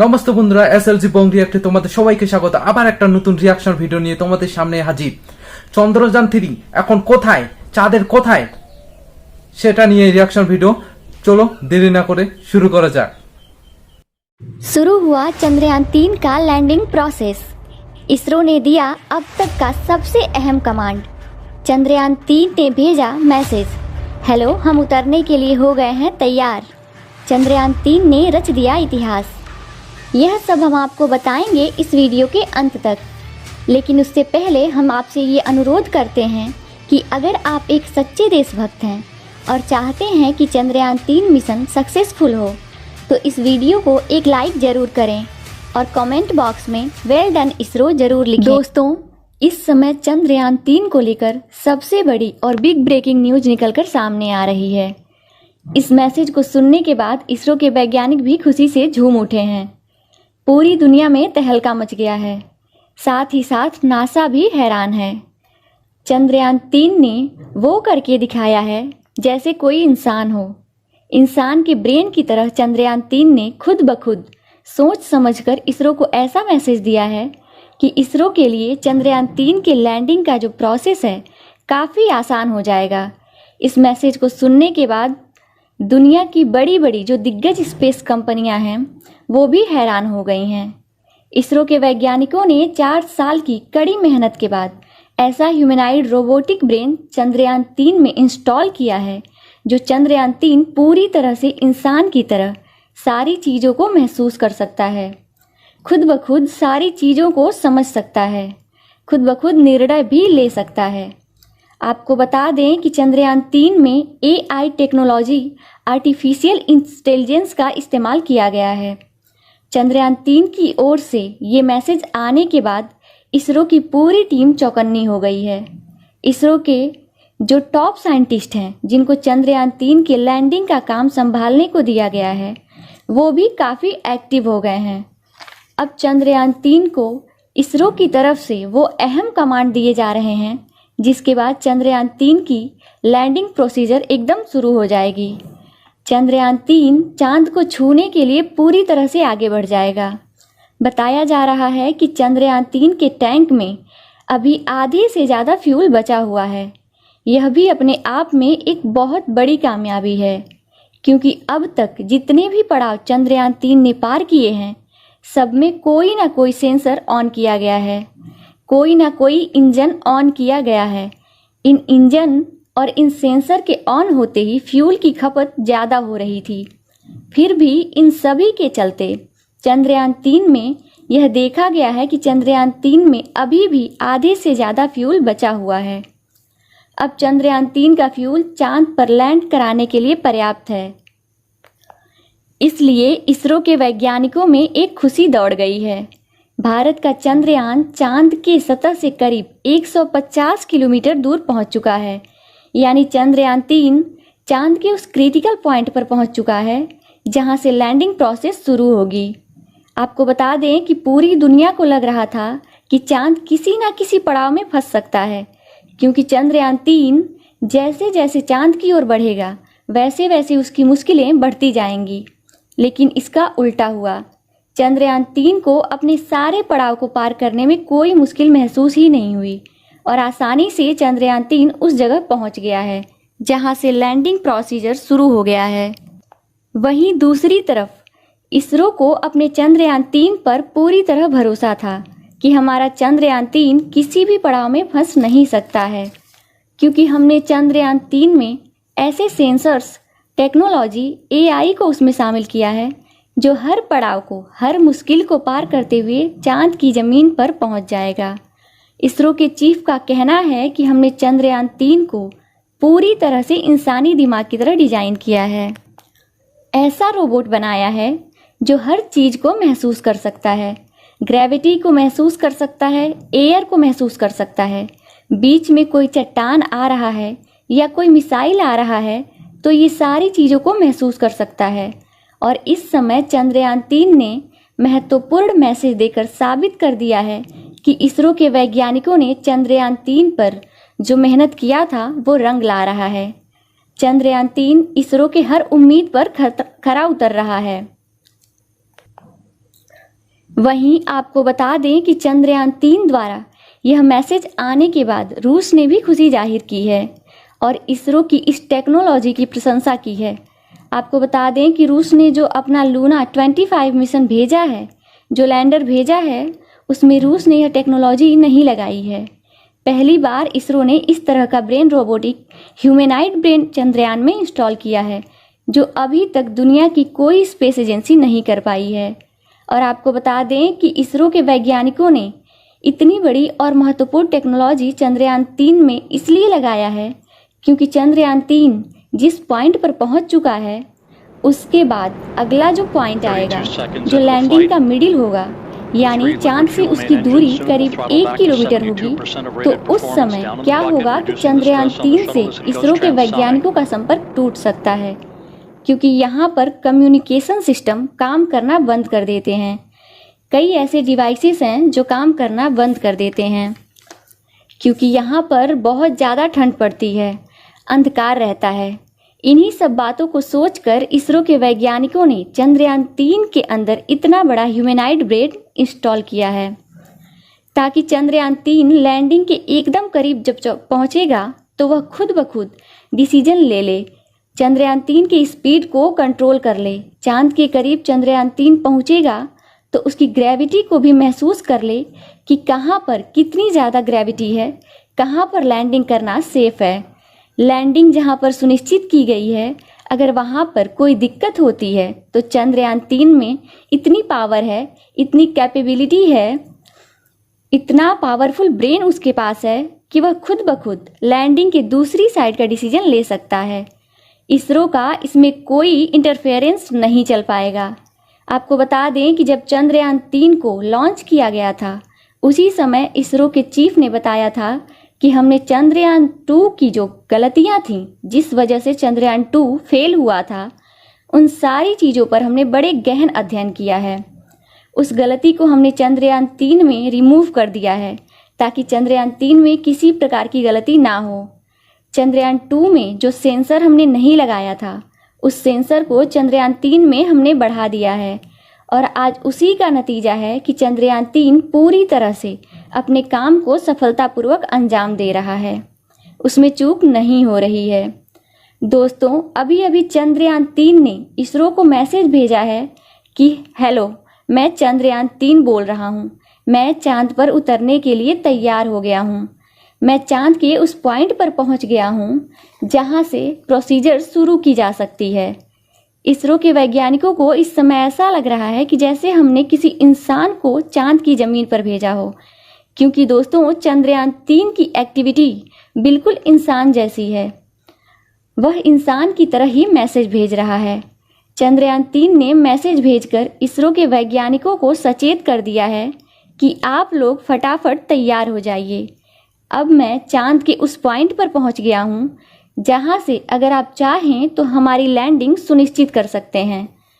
নমস্তে বন্ধুরা, এসএলজি বং রিয়াক্টে তোমাদের সবাইকে স্বাগত। আবার একটা নতুন রিয়াকশন ভিডিও নিয়ে তোমাদের সামনে হাজির। চন্দ্রযান 3 এখন কোথায়, চাঁদের কোথায়, সেটা নিয়ে রিয়াকশন ভিডিও। চলো দেরি না করে শুরু করা যাক। शुरू हुआ चंद्रयान 3 का लैंडिंग प्रोसेस। इसरो ने दिया अब तक का सबसे अहम कमांड। चंद्रयान 3 ने भेजा मैसेज, हेलो, हम उतरने के लिए हो गए हैं तैयार। चंद्रयान 3 ने रच दिया इतिहास। यह सब हम आपको बताएंगे इस वीडियो के अंत तक, लेकिन उससे पहले हम आपसे ये अनुरोध करते हैं कि अगर आप एक सच्चे देशभक्त हैं और चाहते हैं कि चंद्रयान 3 मिशन सक्सेसफुल हो तो इस वीडियो को एक लाइक ज़रूर करें और कमेंट बॉक्स में वेल डन इसरो ज़रूर लिखें। दोस्तों, इस समय चंद्रयान 3 को लेकर सबसे बड़ी और बिग ब्रेकिंग न्यूज़ निकलकर सामने आ रही है। इस मैसेज को सुनने के बाद इसरो के वैज्ञानिक भी खुशी से झूम उठे हैं। पूरी दुनिया में तहलका मच गया है, साथ ही साथ नासा भी हैरान है। चंद्रयान 3 ने वो करके दिखाया है जैसे कोई इंसान हो। इंसान के ब्रेन की तरह चंद्रयान 3 ने खुद ब खुद सोच समझकर इसरो को ऐसा मैसेज दिया है कि इसरो के लिए चंद्रयान 3 के लैंडिंग का जो प्रोसेस है काफ़ी आसान हो जाएगा। इस मैसेज को सुनने के बाद दुनिया की बड़ी बड़ी जो दिग्गज स्पेस कंपनियां हैं वो भी हैरान हो गई हैं। इसरो के वैज्ञानिकों ने 4 साल की कड़ी मेहनत के बाद ऐसा ह्यूमैनॉइड रोबोटिक ब्रेन चंद्रयान 3 में इंस्टॉल किया है जो चंद्रयान 3 पूरी तरह से इंसान की तरह सारी चीज़ों को महसूस कर सकता है, खुद ब खुद सारी चीज़ों को समझ सकता है, खुद ब खुद निर्णय भी ले सकता है। आपको बता दें कि चंद्रयान 3 में AI टेक्नोलॉजी, आर्टिफिशियल इंटेलिजेंस का इस्तेमाल किया गया है। चंद्रयान 3 की ओर से ये मैसेज आने के बाद इसरो की पूरी टीम चौकन्नी हो गई है। इसरो के जो टॉप साइंटिस्ट हैं जिनको चंद्रयान 3 के लैंडिंग का काम संभालने को दिया गया है वो भी काफ़ी एक्टिव हो गए हैं। अब चंद्रयान 3 को इसरो की तरफ से वो अहम कमांड दिए जा रहे हैं जिसके बाद चंद्रयान 3 की लैंडिंग प्रोसीजर एकदम शुरू हो जाएगी। चंद्रयान 3 चांद को छूने के लिए पूरी तरह से आगे बढ़ जाएगा। बताया जा रहा है कि चंद्रयान 3 के टैंक में अभी आधे से ज़्यादा फ्यूल बचा हुआ है। यह भी अपने आप में एक बहुत बड़ी कामयाबी है, क्योंकि अब तक जितने भी पड़ाव चंद्रयान 3 ने पार किए हैं सब में कोई ना कोई सेंसर ऑन किया गया है, कोई ना कोई इंजन ऑन किया गया है। इन इंजन और इन सेंसर के ऑन होते ही फ्यूल की खपत ज़्यादा हो रही थी। फिर भी इन सभी के चलते चंद्रयान 3 में यह देखा गया है कि चंद्रयान 3 में अभी भी आधे से ज़्यादा फ्यूल बचा हुआ है। अब चंद्रयान 3 का फ्यूल चांद पर लैंड कराने के लिए पर्याप्त है। इसलिए इसरो के वैज्ञानिकों में एक खुशी दौड़ गई है। भारत का चंद्रयान चांद के सतह से करीब 150 किलोमीटर दूर पहुंच चुका है। यानी चंद्रयान 3 चांद के उस क्रिटिकल पॉइंट पर पहुंच चुका है जहां से लैंडिंग प्रोसेस शुरू होगी। आपको बता दें कि पूरी दुनिया को लग रहा था कि चांद किसी न किसी पड़ाव में फंस सकता है, क्योंकि चंद्रयान 3 जैसे जैसे चांद की ओर बढ़ेगा वैसे वैसे उसकी मुश्किलें बढ़ती जाएंगी। लेकिन इसका उल्टा हुआ। चंद्रयान 3 को अपने सारे पड़ाव को पार करने में कोई मुश्किल महसूस ही नहीं हुई और आसानी से चंद्रयान 3 उस जगह पहुंच गया है जहां से लैंडिंग प्रोसीजर शुरू हो गया है। वहीं दूसरी तरफ इसरो को अपने चंद्रयान 3 पर पूरी तरह भरोसा था कि हमारा चंद्रयान 3 किसी भी पड़ाव में फंस नहीं सकता है, क्योंकि हमने चंद्रयान 3 में ऐसे सेंसर्स, टेक्नोलॉजी, AI को उसमें शामिल किया है जो हर पड़ाव को, हर मुश्किल को पार करते हुए चांद की ज़मीन पर पहुंच जाएगा। इसरो के चीफ का कहना है कि हमने चंद्रयान 3 को पूरी तरह से इंसानी दिमाग की तरह डिज़ाइन किया है। ऐसा रोबोट बनाया है जो हर चीज़ को महसूस कर सकता है, ग्रेविटी को महसूस कर सकता है, एयर को महसूस कर सकता है। बीच में कोई चट्टान आ रहा है या कोई मिसाइल आ रहा है तो ये सारी चीज़ों को महसूस कर सकता है। और इस समय चंद्रयान 3 ने महत्वपूर्ण मैसेज देकर साबित कर दिया है कि इसरो के वैज्ञानिकों ने चंद्रयान 3 पर जो मेहनत किया था वो रंग ला रहा है। चंद्रयान 3 इसरो के हर उम्मीद पर खरा उतर रहा है। वहीं आपको बता दें कि चंद्रयान-3 द्वारा यह मैसेज आने के बाद रूस ने भी खुशी जाहिर की है और इसरो की इस टेक्नोलॉजी की प्रशंसा की है। आपको बता दें कि रूस ने जो अपना लूना 25 मिशन भेजा है, जो लैंडर भेजा है, उसमें रूस ने यह टेक्नोलॉजी नहीं लगाई है। पहली बार इसरो ने इस तरह का ब्रेन रोबोटिक ह्यूमैनॉइड ब्रेन चंद्रयान में इंस्टॉल किया है, जो अभी तक दुनिया की कोई स्पेस एजेंसी नहीं कर पाई है। और आपको बता दें कि इसरो के वैज्ञानिकों ने इतनी बड़ी और महत्वपूर्ण टेक्नोलॉजी चंद्रयान-3 में इसलिए लगाया है क्योंकि चंद्रयान-3 जिस पॉइंट पर पहुंच चुका है, उसके बाद अगला जो पॉइंट आएगा, जो लैंडिंग का मिडिल होगा, यानी चांद से उसकी दूरी करीब 1 किलोमीटर होगी, तो उस समय क्या होगा कि चंद्रयान-3 से इसरो के वैज्ञानिकों का संपर्क टूट सकता है, क्योंकि यहाँ पर कम्युनिकेशन सिस्टम काम करना बंद कर देते हैं। कई ऐसे डिवाइसेस हैं जो काम करना बंद कर देते हैं, क्योंकि यहाँ पर बहुत ज़्यादा ठंड पड़ती है, अंधकार रहता है। इन्हीं सब बातों को सोचकर इसरो के वैज्ञानिकों ने चंद्रयान-3 के अंदर इतना बड़ा ह्यूमैनॉइड ब्रेन इंस्टॉल किया है, ताकि चंद्रयान-3 लैंडिंग के एकदम करीब जब पहुँचेगा तो वह खुद ब खुद डिसीजन ले ले, चंद्रयान-3 की स्पीड को कंट्रोल कर ले। चांद के करीब चंद्रयान-3 पहुँचेगा तो उसकी ग्रेविटी को भी महसूस कर ले कि कहाँ पर कितनी ज़्यादा ग्रेविटी है, कहाँ पर लैंडिंग करना सेफ है। लैंडिंग जहाँ पर सुनिश्चित की गई है, अगर वहाँ पर कोई दिक्कत होती है तो चंद्रयान-3 में इतनी पावर है, इतनी कैपेबिलिटी है, इतना पावरफुल ब्रेन उसके पास है कि वह खुद ब खुद लैंडिंग के दूसरी साइड का डिसीजन ले सकता है। इसरो का इसमें कोई इंटरफेरेंस नहीं चल पाएगा। आपको बता दें कि जब चंद्रयान-3 को लॉन्च किया गया था, उसी समय इसरो के चीफ ने बताया था कि हमने चंद्रयान-2 की जो गलतियां थीं, जिस वजह से चंद्रयान-2 फेल हुआ था, उन सारी चीज़ों पर हमने बड़े गहन अध्ययन किया है। उस गलती को हमने चंद्रयान-3 में रिमूव कर दिया है, ताकि चंद्रयान-3 में किसी प्रकार की गलती ना हो। चंद्रयान-2 में जो सेंसर हमने नहीं लगाया था, उस सेंसर को चंद्रयान-3 में हमने बढ़ा दिया है और आज उसी का नतीजा है कि चंद्रयान-3 पूरी तरह से अपने काम को सफलतापूर्वक अंजाम दे रहा है, उसमें चूक नहीं हो रही है। दोस्तों, अभी अभी चंद्रयान-3 ने इसरो को मैसेज भेजा है कि हेलो, मैं चंद्रयान-3 बोल रहा हूँ, मैं चांद पर उतरने के लिए तैयार हो गया हूँ, मैं चांद के उस पॉइंट पर पहुँच गया हूँ जहाँ से प्रोसीजर शुरू की जा सकती है। इसरो के वैज्ञानिकों को इस समय ऐसा लग रहा है कि जैसे हमने किसी इंसान को चांद की ज़मीन पर भेजा हो, क्योंकि दोस्तों चंद्रयान-3 की एक्टिविटी बिल्कुल इंसान जैसी है, वह इंसान की तरह ही मैसेज भेज रहा है। चंद्रयान-3 ने मैसेज भेजकर इसरो के वैज्ञानिकों को सचेत कर दिया है कि आप लोग फटाफट तैयार हो जाइए, अब मैं चांद के उस पॉइंट पर पहुंच गया हूं जहां से अगर आप चाहें तो हमारी लैंडिंग सुनिश्चित कर सकते हैं।